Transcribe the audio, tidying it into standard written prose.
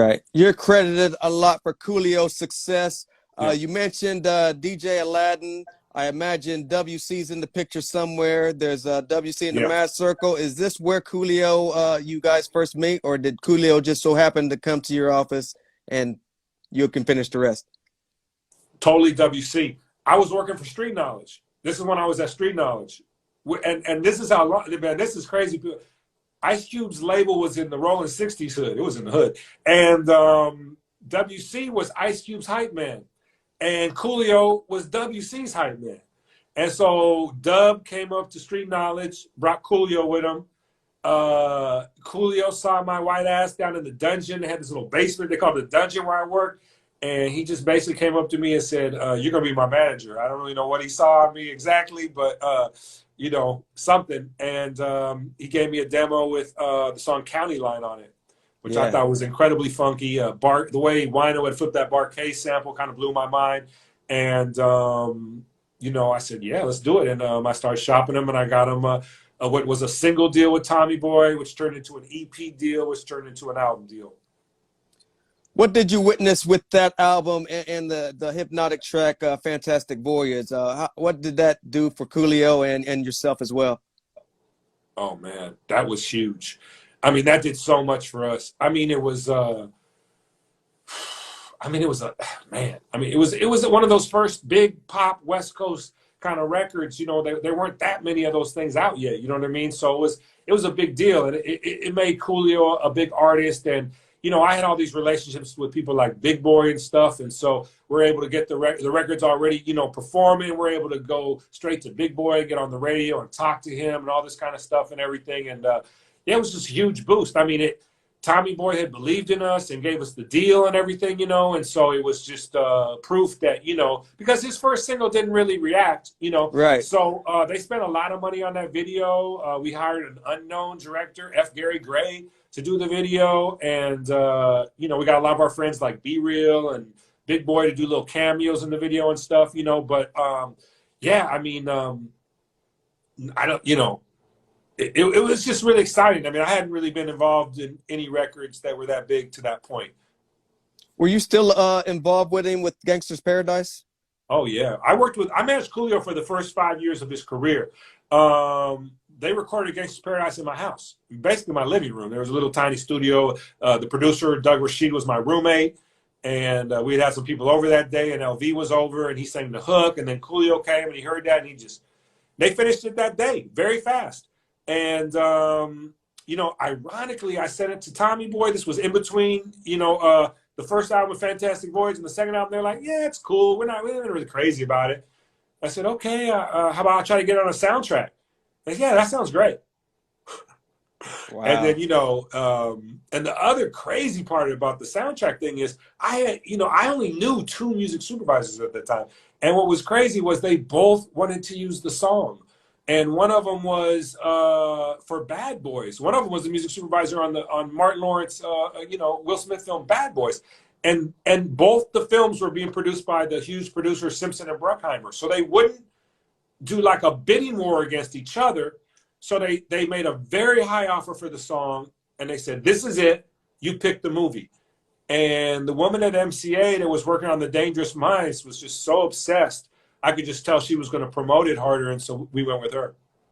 Right. You're credited a lot for Coolio's success. Yeah. You mentioned DJ Aladdin. I imagine WC's in the picture somewhere. There's WC in the Yeah. MAAD Circle. Is this where Coolio, you guys first meet, or did Coolio just so happen to come to your office and you can finish the rest? Totally WC. I was working for Street Knowledge. This is when I was at Street Knowledge. And this is how long, man, this is crazy. Ice Cube's label was in the Rolling 60s hood. It was in the hood. And WC was Ice Cube's hype man. And Coolio was WC's hype man. And so Dub came up to Street Knowledge, brought Coolio with him. Coolio saw my white ass down in the dungeon. They had this little basement they called the dungeon where I worked. And he just basically came up to me and said, you're going to be my manager. I don't really know what he saw in me exactly, but, you know, something. And he gave me a demo with the song County Line on it, which I thought was incredibly funky. The way Wino had flipped that Bar-K sample kind of blew my mind. And, you know, I said, yeah, let's do it. And I started shopping him, and I got him what was a single deal with Tommy Boy, which turned into an EP deal, which turned into an album deal. What did you witness with that album and the hypnotic track, Fantastic Voyage? What did that do for Coolio and yourself as well? Oh, man, that was huge. I mean, that did so much for us. I mean, it was one of those first big pop West Coast kind of records. You know, there weren't that many of those things out yet. You know what I mean? So it was a big deal, and it made Coolio a big artist. And you know, I had all these relationships with people like Big Boy and stuff, and so we're able to get the records already, you know, performing. We're able to go straight to Big Boy, get on the radio and talk to him and all this kind of stuff and everything. And yeah, it was just a huge boost. I mean, Tommy Boy had believed in us and gave us the deal and everything, you know, and so it was just proof that, you know, because his first single didn't really react, you know. Right. So they spent a lot of money on that video. We hired an unknown director, F. Gary Gray, to do the video. And, you know, we got a lot of our friends like Be Real and Big Boy to do little cameos in the video and stuff, you know. But, yeah, I mean, I don't, you know, it was just really exciting. I mean, I hadn't really been involved in any records that were that big to that point. Were you still involved with him with Gangsta's Paradise? Oh, yeah. I managed Coolio for the first 5 years of his career. They recorded Gangsta's Paradise in my house, basically my living room. There was a little tiny studio. The producer, Doug Rashid, was my roommate. And we had some people over that day, and LV was over, and he sang the hook. And then Coolio came, and he heard that, and they finished it that day very fast. And, you know, ironically, I sent it to Tommy Boy. This was in between, you know, the first album, Fantastic Voyage, and the second album. They're like, yeah, it's cool. We're not really crazy about it. I said, okay, how about I try to get it on a soundtrack? They said, yeah, that sounds great. Wow. And then, you know, and the other crazy part about the soundtrack thing is I only knew 2 music supervisors at the time. And what was crazy was they both wanted to use the song. And one of them was for Bad Boys. One of them was the music supervisor on Martin Lawrence, you know, Will Smith film Bad Boys. And both the films were being produced by the huge producers Simpson and Bruckheimer. So they wouldn't do like a bidding war against each other. So they made a very high offer for the song. And they said, this is it. You pick the movie. And the woman at MCA that was working on The Dangerous Minds was just so obsessed. I could just tell she was going to promote it harder, and so we went with her.